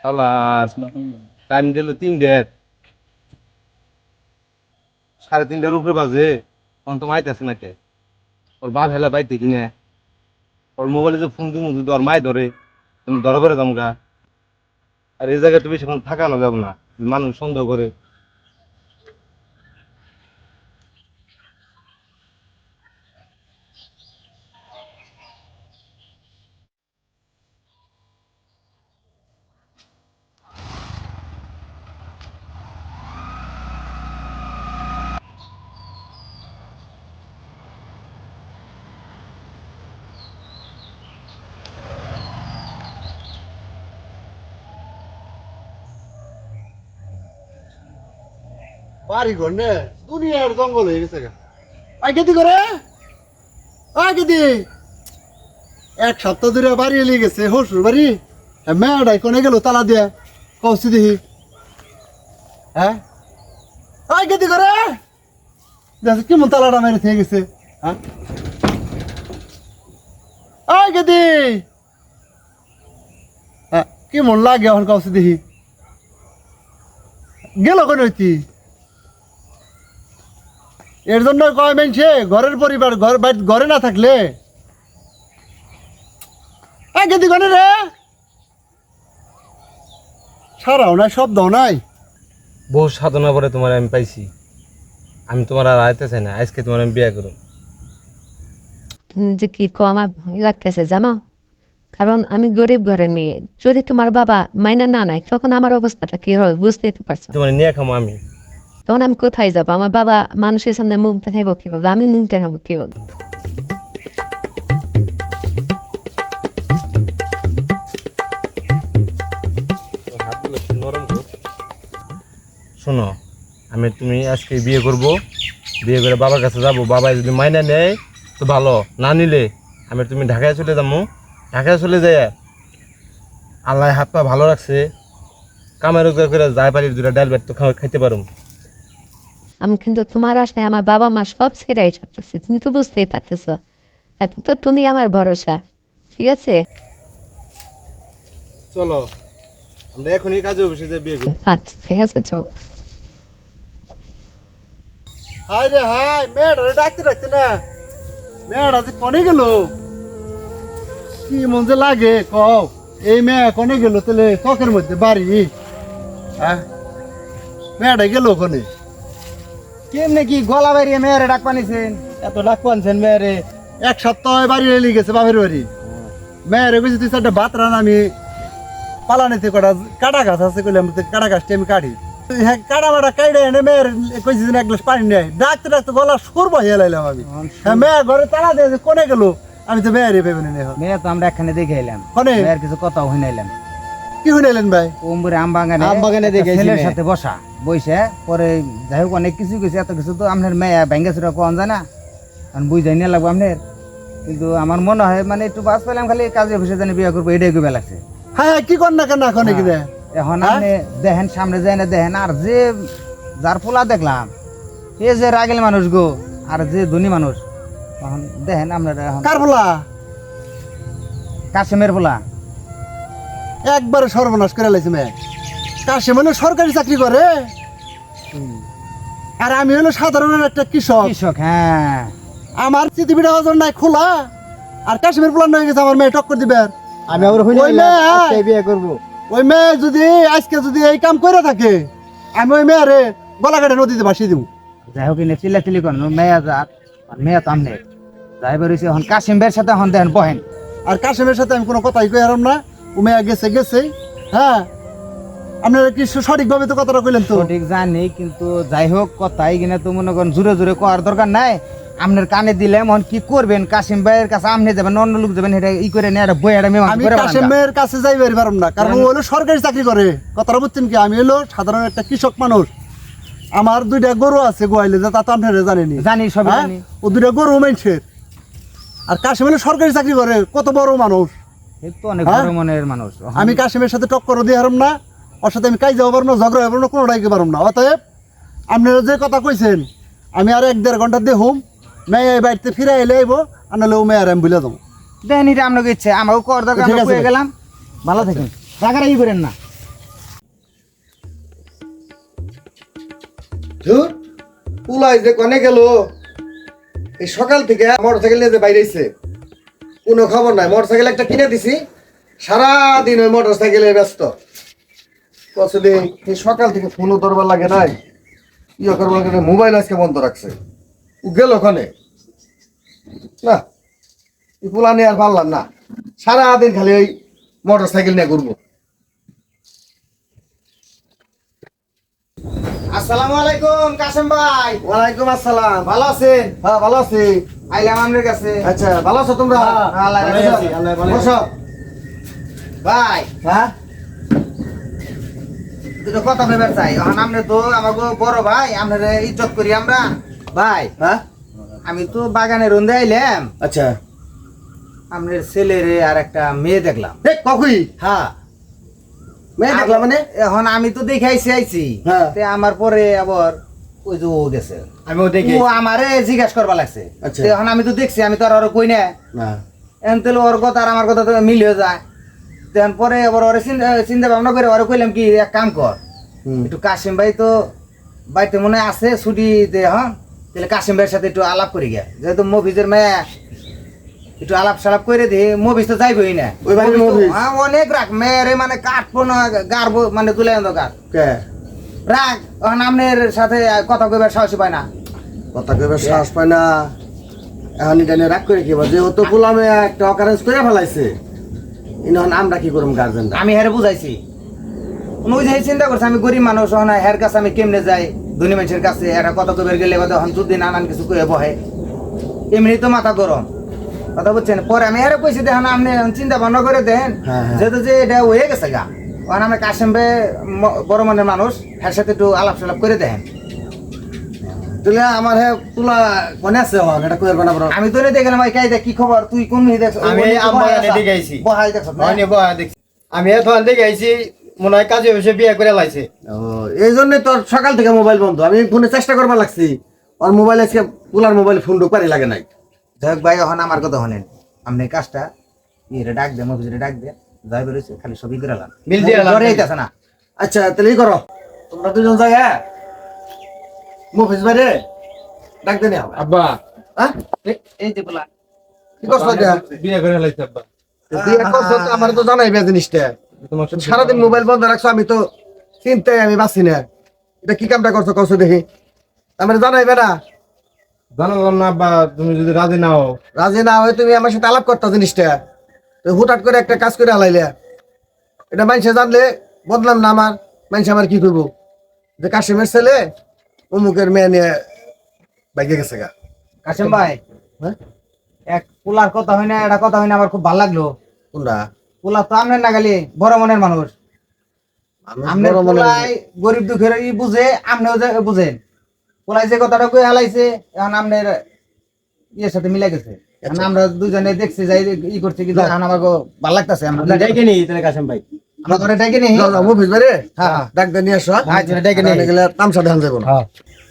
শালাস time দিল 3:30 3:30টার উপরে বাজে তখন তো মাইতেছে না কে ওর বাপ হেলা বাইতে কিনে ওর মোবাইলে যে ফোন দিমু যদি ওর মাই ধরে তুমি ধরা করে দামগা আর এই জায়গায় তুমি সেখানে থাকানো যাব না মানুষ সন্দেহ করে বাড়ি ঘর নে দুনিয়ার জঙ্গল হয়ে গেছে গা আই কেদি করে আই কেদি এক সপ্তাহ ধরে বাড়ি এলিয়ে গেছে হসুর বাড়ি মেয়েটাই কোনে গেল তালা দিয়া কৌশি দেখি হ্যাঁ আই কেদি করে দেখো কেমন তালাটা মেরে থেকে গেছে হ্যাঁ আই কেদি হ্যাঁ কেমন লাগে এখন কৌশি দেখি গেল কোন হইতি এর জন্য কয় মানছে ঘরের পরিবার ঘরে না থাকলে গেদি গনে রে সারাও নাই শব্দও নাই বহু সাধনা করে তোমার আমি পাইছি আমি তোমার আর আইতে চাই না আজকে তোমার আমি বিয়ে করব তুমি যে কি কো আমার ভয় লাগতেছে জানো, কারণ আমি গরিব ঘরের মেয়ে। যদি তোমার বাবা মাইনা না নেয় তখন আমার অবস্থাটা কি হবে বুঝতেই তো পারছো। তোমার নিয়ে খামো আমি তখন আমি কোথায় যাবো? আমার বাবা মানুষের সামনে মুখ দেখাবো কিভাবে? আমি মুখ দেখাবো কিভাবে? শোনো আমি তুমি আজকে বিয়ে করব বিয়ে করে বাবার কাছে যাব বাবা যদি মাইনা নেয় তো ভালো না নিলে আমি তুমি ঢাকায় চলে যাবো ঢাকায় চলে যাই আল্লাহ হাত পা ভালো রাখছে কামের রোজগার করে যাই পারি দুটা ডাল ভাত তো খাইতে পারো আমি কিন্তু তোমার আশায় আমার বাবা মা সব ছেড়াই ছাড়তেছি, তুমি তো বুঝতেই পারতেছো। এখন তো তুমি আমার ভরসা, ঠিক আছে? চলো আমরা এখনই কাজে অফিসে যাই বিয়ে করি আচ্ছা ঠিক আছে, চল। হাই রে হাই মেয়েটা ডাকতে ডাকতে না মেয়েটা যে কনে গেল কি মন যে লাগে কও এই মেয়ে কনে গেল তাহলে চকের মধ্যে বাড়ি হ্যাঁ মেয়েটা গেল ওখানে কেমনে কি গলা বাইরিয়ে মেয়েরে ডাক পানিছেন? এত ডাক পানছেন মেয়েরে? এক সপ্তাহ বাড়ি এলি গেছে বাপের বাড়ি মেয়ের গেছি তুই চারটা ভাত রান আমি পালানিতে কটা কাটা গাছ আছে কইলাম কাটা গাছটি আমি কাটি হ্যাঁ কাটা মাটা কাইডে এনে মেয়ের কইছি এক গ্লাস পানি নেয় ডাকতে ডাকতে গলা সুর বহিয়ে লাইলাম আমি হ্যাঁ মেয়ে ঘরে তালা দিয়ে কোনে গেল আমি তো মেয়েরই ভেবে নিয়ে মেয়ে তো আমরা এখানে দেখে এলাম, কোনে মেয়ের কিছু কথা হইনাইলাম। কি শুনাইলেন ভাই? ওমরে আম বাগানে দেখে ছেলের সাথে বসা বইসে পরে যাই হোক অনেক কিছু গেছে, এত কিছু তো আপনার মেয়ে ভেঙ্গে চুরা কোন যায় না, কারণ বুঝাই নিয়ে লাগবো আপনার। কিন্তু আমার মনে হয় মানে একটু বাস পেলাম খালি কাজের অফিসে জানি বিয়ে করবো এটাই খুব লাগছে। হ্যাঁ কি কর না কেন এখন কি দেয় এখন আপনি দেখেন সামনে যায় না দেখেন, আর যে যার পোলা দেখলাম এ যে রাগেল মানুষ গো আর যে ধনী মানুষ এখন দেখেন আপনারা এখন কার বলা কাশেমের পোলা একবারে সর্বনাশ করে লাইছে মেয়ে কাশে মানে সরকারি চাকরি করে আর আমি হলো সাধারণ একটা কৃষক কৃষক। হ্যাঁ আমার পৃথিবীটা ওজন নাই খোলা আর কাশ্মীর প্লান হয়ে গেছে আমার মেয়ে টক্কর দিবে আমি আবার ওই মেয়ে বিয়ে করবো। ওই মেয়ে যদি আজকে যদি এই কাম করে থাকে আমি ওই মেয়েরে গলাঘাটে নদীতে ভাসিয়ে দিব যাই হোক এনে চিল্লাচিল্লি করেন মেয়া যাক মেয়া তো আমনে যাই বেরোইছে এখন কাশিম ভাইয়ের সাথে এখন দেখেন বহেন। আর কাশ্মীরের সাথে আমি কোনো কথাই কই আরাম না ও মেয়ে গেছে গেছে হ্যাঁ আপনারা কি সঠিকভাবে তো কথাটা কইলেন তো ঠিক জানি, কিন্তু যাই হোক কথাই কিনা তো মনে করেন জোরে জোরে করার দরকার নাই। আপনার কানে দিলে এখন কি করবেন? কাশিম ভাইয়ের কাছে আপনি যাবেন অন্য লোক যাবেন এটা ই করে নিয়ে বই এটা আমি কাশিমের কাছে যাইবার পারম না, কারণ ও হলো সরকারি চাকরি করে। কথাটা বুঝছেন কি? আমি হলো সাধারণ একটা কৃষক মানুষ, আমার দুইটা গরু আছে গোয়াইলে যে তা তো আপনারা জানেনি। জানি সব হ্যাঁ? জানি। ও দুইটা গরু মানুষের, আর কাশিম হলো সরকারি চাকরি করে, কত বড় মানুষ। এই তো অনেক হ্যাঁ? বড় মনের মানুষ। আমি কাশিমের সাথে টক্কর দিয়ে হারম না, ওর সাথে আমি কাজ যাবো পারবো না, ঝগড়া হবো না, কোনোটাই পারম না। অতএব আপনারা যে কথা কইছেন আমি আর 1-1.5 ঘন্টা দেখুম মেয়ে এই বাড়িতে ফিরে এলে আইবো, আর নাহলে ও মেয়ে আর আমি ভুলে যাবো। দেখেন এটা আপনাকে ইচ্ছে আমাকে কর দরকার ঠিক আমরা আছে পেয়ে ভাই। গেলাম। ভালো থাকেন, রাগারাগি করেন না। ধুর পুলাই যে কনে গেল এই সকাল থেকে মোটরসাইকেল নিয়ে যে বাইরেছে কোনো খবর নাই। মোটরসাইকেল একটা কিনে দিছি, সারাদিন ওই মোটরসাইকেলে ব্যস্ত। কতদিন এই সকাল থেকে ফোনও ধরবার লাগে নাই, ইয়ে করবার লাগে, মোবাইল আজকে বন্ধ রাখছে। ও গেল ওখানে না, এই পোলা নিয়ে আর পারলাম না, সারাদিন খালি ওই মোটরসাইকেল নিয়ে ঘুরবো। আসসালামু আলাইকুম কাসেম ভাই, ওয়ালাইকুম আসসালাম। ভালো আছেন? হ্যাঁ ভালো আছি। আইলাম আপনার কাছে। আচ্ছা ভালো আছো তোমরা? আল্লাহ ভালোই আছি, আল্লাহ ভালো বসো। আছি। ভাই হ্যাঁ দুটো কথা ভেবে চাই, এখন আপনি তো আমাকে বড় ভাই, আপনার ইজ্জত করি আমরা। ভাই হ্যাঁ আমি তো বাগানে রুন্দে আইলাম, আচ্ছা আপনার ছেলেরে আর একটা মেয়ে দেখলাম। দেখ কখুই হ্যাঁ মেয়ে দেখলাম মানে? এখন আমি তো দেখে আইছি হ্যাঁ। তে আমার পরে আবার ওই যে ও গেছে, আমিও দেখি। ও আমারে জিজ্ঞাসা করবা লাগছে। আচ্ছা। তে এখন আমি তো দেখছি, আমি তো আর ওরে কই না, না এখন তাহলে ওর কথা আর আমার কথা তো মিল হয়ে যায়। তখন পরে আবার ওরে চিন্তা ভাবনা করে ওরে কইলাম কি এক কাম কর, হুম। একটু কাশিম ভাই তো বাড়িতে মনে হয় আছে ছুটি দে, হ্যাঁ তাহলে কাশিম ভাইয়ের সাথে একটু আলাপ করি গিয়া, যেহেতু মফিজের মেয়ে একটু আলাপ সালাপ করে দি, মফিজ তো যাইবই না। ওই বাড়ির মফিজ তো- মফিজ? হ্যাঁ, অনেক রাগ মেয়েরে, মানে কাটবো না গাড়বো, মানে তুলে আনতো গার কে রাগ। এখন আপনার সাথে কথা কইবার সাহসী পায় না। কথা কইবে শ্বাস পায় না, এখন এটা নিয়ে রাগ করে কি বল, যেহেতু গোলামে একটা অকারেন্স করে ফেলাইছে, এখন আমরা কি করুম গার্জেনরা? আমি হেরে বুঝাইছি, ওই যে চিন্তা করছে আমি গরিব মানুষ, না হের কাছে আমি কেমনে যাই, ধনী মানুষের কাছে একটা কথা কইবার গেলে এখন যদি নানান কিছু কয়ে বহে, এমনি তো মাথা গরম, কথা বুঝছেন। পরে আমি হেরে কইছি দেখেন আপনি চিন্তা ভাবনা করে দেন, হ্যাঁ, হ্যাঁ। যেহেতু যে এটা হয়ে গেছে গা, ওখানে আমি কাশেম ভাই বড় মনের মানুষ, হের সাথে একটু আলাপ সালাপ করে দেন। তাহলে আমার হ্যাঁ তুলা মনে আছে হন এটা কইবার না বড়। আমি তো দেখলাম ভাই কাইদা কি খবর, তুই কোন দেখছ? আমি আমবাগানে দেখে আইছি। বহাই দেখছ না? হয়নি বয়া দেখছি। আমি এত দেখে আইছি, মনে হয় কাজে বসে বিয়ে করে লাইছে। ও এই জন্য তোর সকাল থেকে মোবাইল বন্ধ, আমি ফোনে চেষ্টা করবার লাগছি, ওর মোবাইল আজকে পুলার মোবাইল ফোন ঢুকবারই লাগে নাই। যাই হোক ভাই, এখন আমার কথা শোনেন, আপনি কাজটা ইয়ে ডাক দেন, মফিজরে ডাক দেন, যাই বেরোছে খালি সবই করে লান, বিল দিয়ে লান। ধরে আইতাছে না। আচ্ছা তাহলে ই করো, তোমরা দুজন যাই, হ্যাঁ মফিজ বাইরে ডাক দেনি হবে। আব্বা হ্যাঁ এই যে বলা কি করছো এটা? বিয়ে করে লাইছে আব্বা। বিয়ে করছো তো আমার তো জানাইবে জিনিসটা। তোমার সাথে সারাদিন মোবাইল বন্ধ রাখছো, আমি তো চিন্তায় আমি বাঁচি না। এটা কি কামটা করছো কছো দেখি, আমার জানাইবে না? জানালাম না আব্বা, তুমি যদি রাজি না হও। রাজি না হয়ে তুমি আমার সাথে আলাপ করতো জিনিসটা, তো হুটহাট করে একটা কাজ করে হালাইলে, এটা মানুষে জানলে বদলাম না আমার, মানুষ আমার কি করবো, যে কাশিমের ছেলে অমুকের মেয়ে নিয়ে বাইকে গেছে গা। কাশেম ভাই, হ্যাঁ এক পোলার কথা হয় না, এটা কথা হয় না, আমার খুব ভালো লাগলো। কোনটা? পোলা তো আপনার না গালি বড় মনের মানুষ, আপনার পোলাই গরিব দুঃখের ই বুঝে, আপনিও যে বুঝেন। পোলাই যে কথাটা কই হালাইছে, এখন আপনার ইয়ের সাথে মিলে গেছে। এখন আমরা দুজনে দেখছি যাই ই করছি, কিন্তু এখন আমার ভালো লাগতেছে। আমরা ডেকে নি তাহলে কাশেম ভাই। আমরা ঘরে ডেকে নিই। মুভিস বাইরে হ্যাঁ। ডাক দিয়ে নিয়ে আসো, আচ্ছা, ডেকে নিই। গেলে তামসা ধান যাবো না।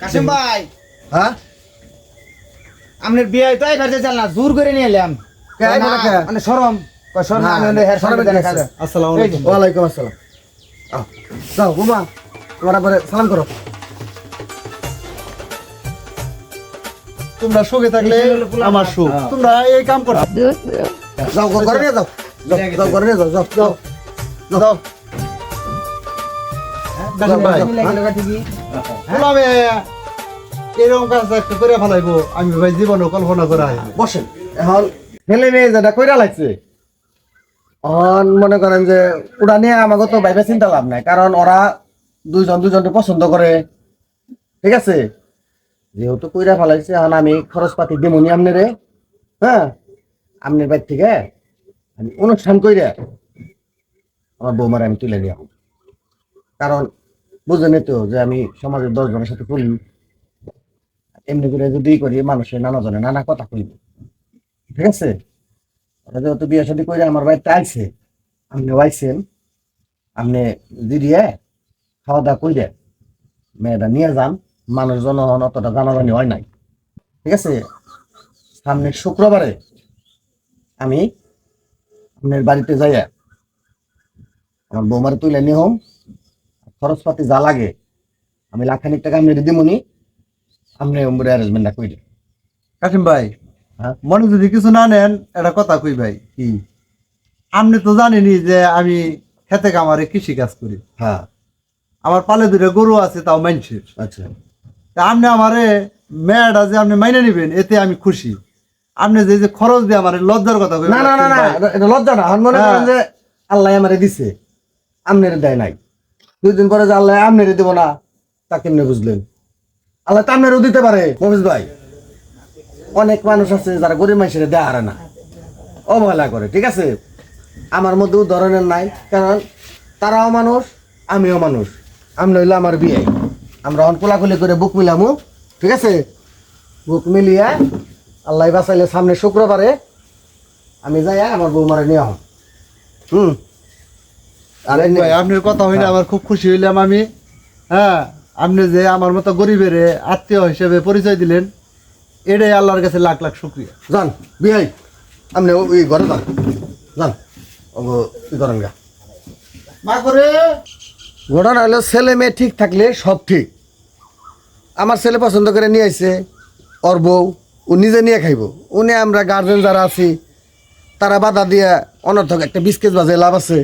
কাশেম ভাই, হ্যাঁ আপনার বিয়ে তো এই কাজে চাল না, জোর করে নিয়ে এলাম। কে আইবো না কে? মানে শরম, কয় শরম, না, আমি ওদের হের শরমের সামনে কি আছে? দেখা আসসালামু এই যে। ওয়ালাইকুম আসসালাম। আও, যাও বোমা, তোমার পরে সালাম করো। তোমরা সুখে থাকলে আমার সুখ, তোমরা এই কাম করো। যাও ঘরে নিয়ে যাও, যাও ঘরে নিয়ে যাও, যাও যাও যাও। কাশেম ভাই, যাও, মিলে গেল গা ঠিকই। আমি এরকম কাজ একটা করে ফেলাইবো, আমি ভাই জীবনে কল্পনা করা হয় না। বসেন। এখন ছেলে মেয়ে যেটা কইরা লাগছে, অন মনে করেন যে ওরা নিয়ে আমাকে তো ভাইবে চিন্তা লাভ নাই, কারণ ওরা দুজনকে পছন্দ করে, ঠিক আছে? যেহেতু কইরা ফেলাইছে, এখন আমি খরচ পাতি দিমুনি আমনেরে, হ্যাঁ আমনের বাড়ি থেকে আমি অনুষ্ঠান কইরা আমার বৌমার আমি তুলে নিয়ে আসবো। কারণ বুঝলেন তো যে আমি সমাজের 10 জনের সাথে করি, এমনি করে যদি করি মানুষের নানা জনে নানা কথা কইব, ঠিক আছে? ওরা যেহেতু বিয়ে শাদী করে আমার বাড়িতে আইছে, আপনি আইছেন, আপনি দিদিয়ে খাওয়া দাওয়া কইরে মেয়েটা নিয়ে যান, মানুষজন অতটা জানাজানি হয় নাই, ঠিক আছে? সামনে শুক্রবারে আমি আপনার বাড়িতে যাইয়া আমার বৌমার তুলে নিয়ে হোম, খরচপাতি যা লাগে আমি লাখখানিক টাকা আপনি দিমুনি, আপনি ওমরে অ্যারেঞ্জমেন্টটা কইলেন। কাশিম ভাই হ্যাঁ? মনে যদি কিছু না নেন একটা কথা কই ভাই, কি? আপনি তো জানেনই যে আমি খেতে কামারে কৃষি কাজ করি, হ্যাঁ, আমার পালে দুটো গরু আছে তাও মানুষের। আচ্ছা। তা আপনি আমারে মেয়েটা যে আপনি মাইনে নিবেন এতে আমি খুশি। আপনি যে যে খরচ দিয়ে আমার লজ্জার কথা কইবেন না না না না, এটা লজ্জা না। মনে করেন যে আল্লাহ আমারে দিছে, আমনের দেয় নাই। 2 দিন পরে যে আল্লাহ আমনের দিব না, তা কেমনে বুঝলেন? আল্লাহ তো আমনেরও দিতে পারে মফিজ ভাই। অনেক মানুষ আছে যারা গরিব মানুষের দেয়া হারে না, অবহেলা করে, ঠিক আছে? আমার মধ্যে ধরনের নাই, কারণ তারাও মানুষ, আমিও মানুষ। আমি হইলো আমার বিয়ে, আমরা অনকোলাকুলি করে বুক মিলামু, ঠিক আছে? বুক মিলিয়ে আল্লাহ বাঁচাইলে সামনে শুক্রবারে আমি যাই আমার বৌমারে নিয়ে হম। আর এমনি- ভাই আপনার কথা হইলে আমার খুব খুশি হইলাম আমি। হ্যাঁ, আপনি যে আমার মতো গরিবের আত্মীয় হিসেবে পরিচয় দিলেন, এটাই আল্লাহর কাছে লাখ লাখ শুক্রিয়া। যান বিহাই, আপনি ওই ঘরে যান, যান ই করেন গা। মা করে ঘটনা হলো ছেলে মেয়ে ঠিক থাকলে সব ঠিক। আমার ছেলে পছন্দ করে নিয়ে আসছে, ওর বউ ও নিজে নিয়ে খাইব। উনি আমরা গার্জেন যারা আছি তারা বাধা দিয়ে অনর্থক একটা বিস্কেট বাজে লাভ আছে।